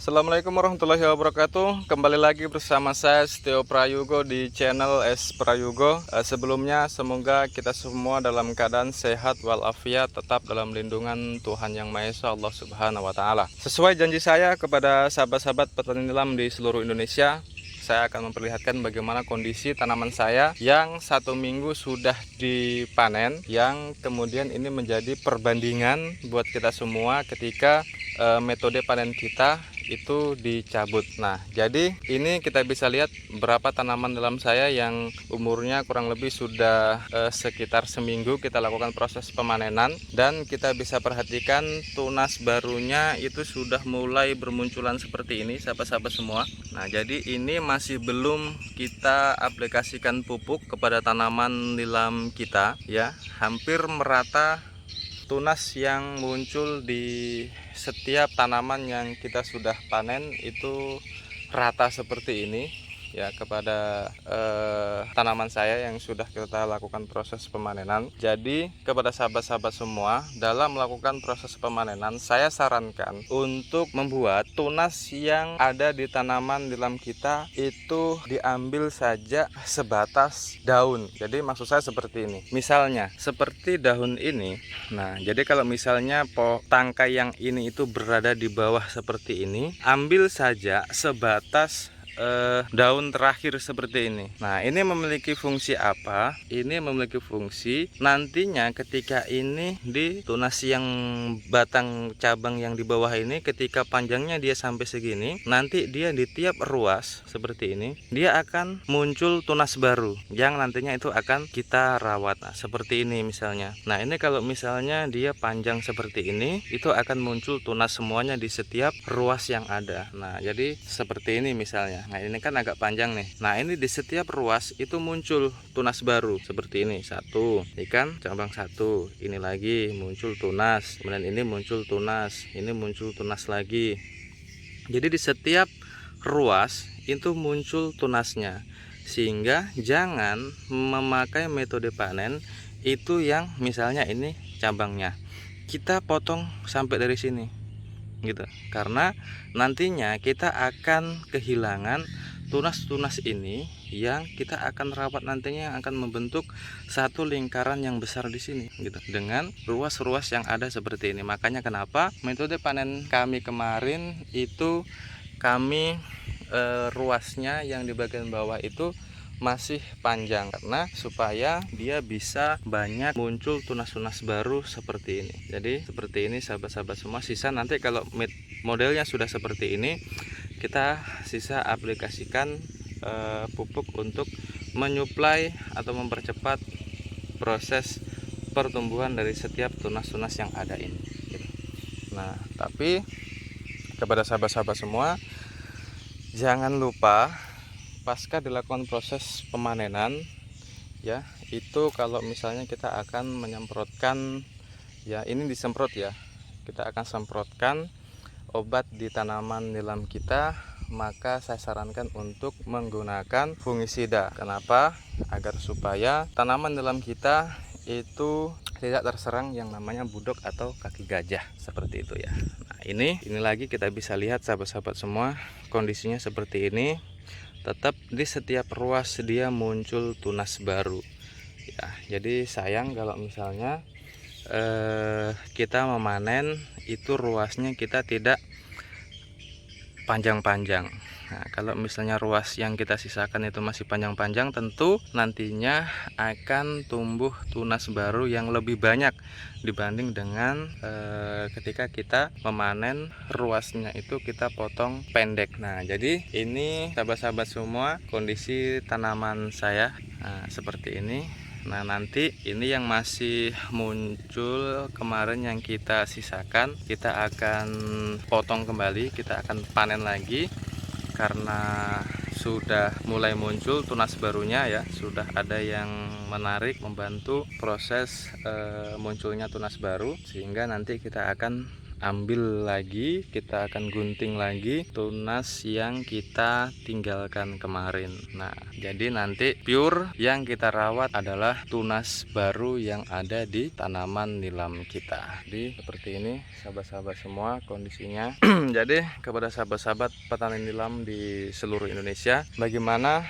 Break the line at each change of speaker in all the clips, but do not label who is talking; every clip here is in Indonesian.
Assalamualaikum warahmatullahi wabarakatuh. Kembali lagi bersama saya Setio Prayogo di channel S Prayogo. Sebelumnya semoga kita semua dalam keadaan sehat walafiat, tetap dalam lindungan Tuhan Yang Maha Esa Allah Subhanahu wa taala. Sesuai janji saya kepada sahabat-sahabat petani nilam di seluruh Indonesia, saya akan memperlihatkan bagaimana kondisi tanaman saya yang 1 minggu sudah dipanen, yang kemudian ini menjadi perbandingan buat kita semua ketika metode panen kita itu dicabut. Nah, jadi ini kita bisa lihat berapa tanaman dalam saya yang umurnya kurang lebih sudah sekitar seminggu kita lakukan proses pemanenan, dan kita bisa perhatikan tunas barunya itu sudah mulai bermunculan seperti ini, sahabat-sahabat semua. Nah, jadi ini masih belum kita aplikasikan pupuk kepada tanaman nilam kita ya. Hampir merata tunas yang muncul di setiap tanaman yang kita sudah panen itu rata seperti ini ya, kepada tanaman saya yang sudah kita lakukan proses pemanenan. Jadi kepada sahabat-sahabat semua, dalam melakukan proses pemanenan saya sarankan untuk membuat tunas yang ada di tanaman nilam kita itu diambil saja sebatas daun. Jadi maksud saya seperti ini, misalnya seperti daun ini. Nah, jadi kalau misalnya tangkai yang ini itu berada di bawah seperti ini, ambil saja sebatas daun terakhir seperti ini. Nah, ini memiliki fungsi apa? Ini memiliki fungsi nantinya ketika ini di tunas yang batang cabang yang di bawah ini, ketika panjangnya dia sampai segini, nanti dia di tiap ruas seperti ini dia akan muncul tunas baru yang nantinya itu akan kita rawat. Nah, seperti ini misalnya. Nah, ini kalau misalnya dia panjang seperti ini, itu akan muncul tunas semuanya di setiap ruas yang ada. Nah, jadi seperti ini misalnya. Nah, ini kan agak panjang nih. Nah, ini di setiap ruas itu muncul tunas baru seperti ini. Satu, ini kan cabang satu. Ini lagi muncul tunas. Kemudian ini muncul tunas. Ini muncul tunas lagi. Jadi di setiap ruas itu muncul tunasnya. Sehingga jangan memakai metode panen itu yang misalnya ini cabangnya kita potong sampai dari sini gitu, karena nantinya kita akan kehilangan tunas-tunas ini yang kita akan rawat nantinya, yang akan membentuk satu lingkaran yang besar di sini gitu, dengan ruas-ruas yang ada seperti ini. Makanya kenapa metode panen kami kemarin itu kami ruasnya yang di bagian bawah itu masih panjang, karena supaya dia bisa banyak muncul tunas-tunas baru seperti ini. Jadi seperti ini sahabat-sahabat semua. Sisa nanti kalau modelnya sudah seperti ini, kita sisa aplikasikan pupuk untuk menyuplai atau mempercepat proses pertumbuhan dari setiap tunas-tunas yang ada ini. Nah, tapi kepada sahabat-sahabat semua, jangan lupa pasca dilakukan proses pemanenan ya, itu kalau misalnya kita akan menyemprotkan ya, ini disemprot ya, kita akan semprotkan obat di tanaman nilam kita, maka saya sarankan untuk menggunakan fungisida. Kenapa? Agar supaya tanaman nilam kita itu tidak terserang yang namanya budok atau kaki gajah seperti itu ya. Nah, ini lagi kita bisa lihat sahabat-sahabat semua, kondisinya seperti ini. Tetap di setiap ruas dia muncul tunas baru ya. Jadi sayang kalau misalnya kita memanen itu ruasnya kita tidak panjang-panjang. Nah, kalau misalnya ruas yang kita sisakan itu masih panjang-panjang, tentu nantinya akan tumbuh tunas baru yang lebih banyak dibanding dengan ketika kita memanen ruasnya itu kita potong pendek. Nah, jadi ini sahabat-sahabat semua kondisi tanaman saya seperti ini. Nah, nanti ini yang masih muncul kemarin yang kita sisakan, kita akan potong kembali, kita akan panen lagi, karena sudah mulai muncul tunas barunya ya, sudah ada yang menarik membantu proses munculnya tunas baru, sehingga nanti kita akan ambil lagi, kita akan gunting lagi tunas yang kita tinggalkan kemarin. Nah, jadi nanti pure yang kita rawat adalah tunas baru yang ada di tanaman nilam kita. Jadi seperti ini sahabat-sahabat semua kondisinya. Jadi kepada sahabat-sahabat petani nilam di seluruh Indonesia, bagaimana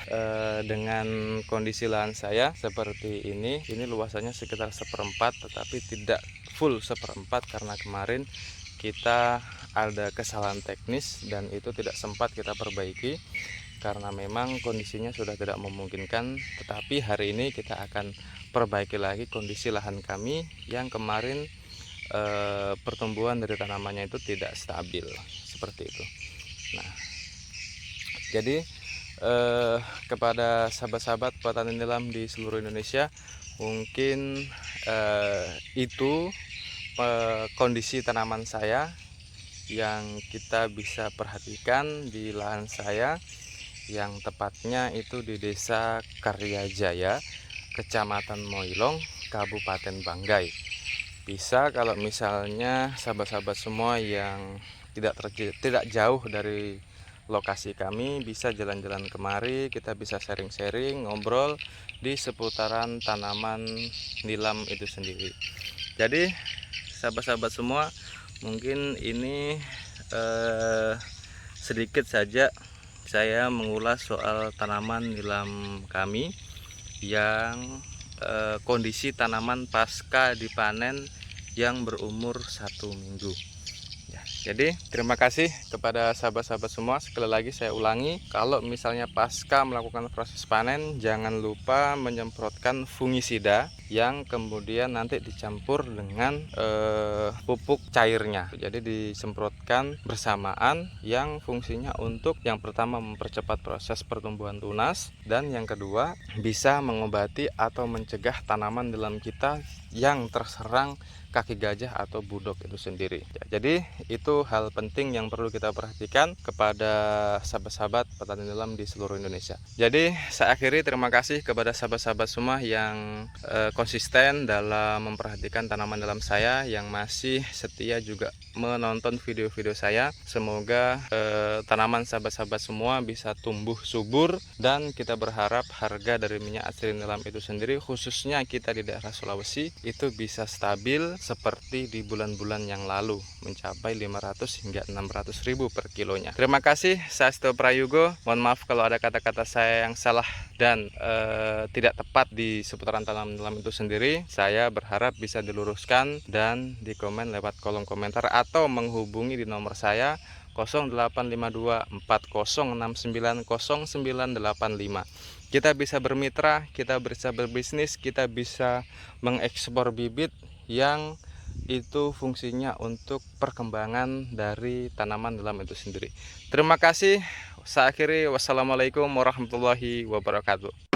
dengan kondisi lahan saya seperti ini luasannya sekitar 1/4, tetapi tidak full 1/4 karena kemarin kita ada kesalahan teknis dan itu tidak sempat kita perbaiki karena memang kondisinya sudah tidak memungkinkan. Tetapi hari ini kita akan perbaiki lagi kondisi lahan kami yang kemarin pertumbuhan dari tanamannya itu tidak stabil seperti itu. Nah, jadi kepada sahabat-sahabat petani nilam di seluruh Indonesia, mungkin itu kondisi tanaman saya yang kita bisa perhatikan di lahan saya, yang tepatnya itu di Desa Karyajaya, Kecamatan Moilong, Kabupaten Banggai. Bisa kalau misalnya sahabat-sahabat semua yang tidak jauh dari lokasi kami, bisa jalan-jalan kemari, kita bisa sharing-sharing, ngobrol di seputaran tanaman nilam itu sendiri. Jadi sahabat-sahabat semua, mungkin ini sedikit saja saya mengulas soal tanaman nilam kami yang kondisi tanaman pasca dipanen yang berumur 1 minggu. Jadi terima kasih kepada sahabat-sahabat semua. Sekali lagi saya ulangi, kalau misalnya pasca melakukan proses panen, jangan lupa menyemprotkan fungisida yang kemudian nanti dicampur dengan pupuk cairnya. Jadi disemprotkan bersamaan, yang fungsinya untuk yang pertama mempercepat proses pertumbuhan tunas, dan yang kedua bisa mengobati atau mencegah tanaman dalam kita yang terserang kaki gajah atau budok itu sendiri. Jadi itu hal penting yang perlu kita perhatikan kepada sahabat-sahabat petani nilam di seluruh Indonesia. Jadi saya akhiri, terima kasih kepada sahabat-sahabat semua yang konsisten dalam memperhatikan tanaman nilam saya, yang masih setia juga menonton video-video saya. Semoga tanaman sahabat-sahabat semua bisa tumbuh subur, dan kita berharap harga dari minyak asli nilam itu sendiri, khususnya kita di daerah Sulawesi, itu bisa stabil seperti di bulan-bulan yang lalu, mencapai 500 hingga 600 ribu per kilonya. Terima kasih, saya Seto Prayogo. Mohon maaf kalau ada kata-kata saya yang salah dan tidak tepat di seputaran tanaman nilam itu sendiri. Saya berharap bisa diluruskan dan dikomen lewat kolom komentar atau menghubungi di nomor saya 0852 4069 0985. Kita bisa bermitra, kita bisa berbisnis, kita bisa mengekspor bibit yang itu fungsinya untuk perkembangan dari tanaman nilam itu sendiri. Terima kasih. Saya akhiri, wassalamualaikum warahmatullahi wabarakatuh.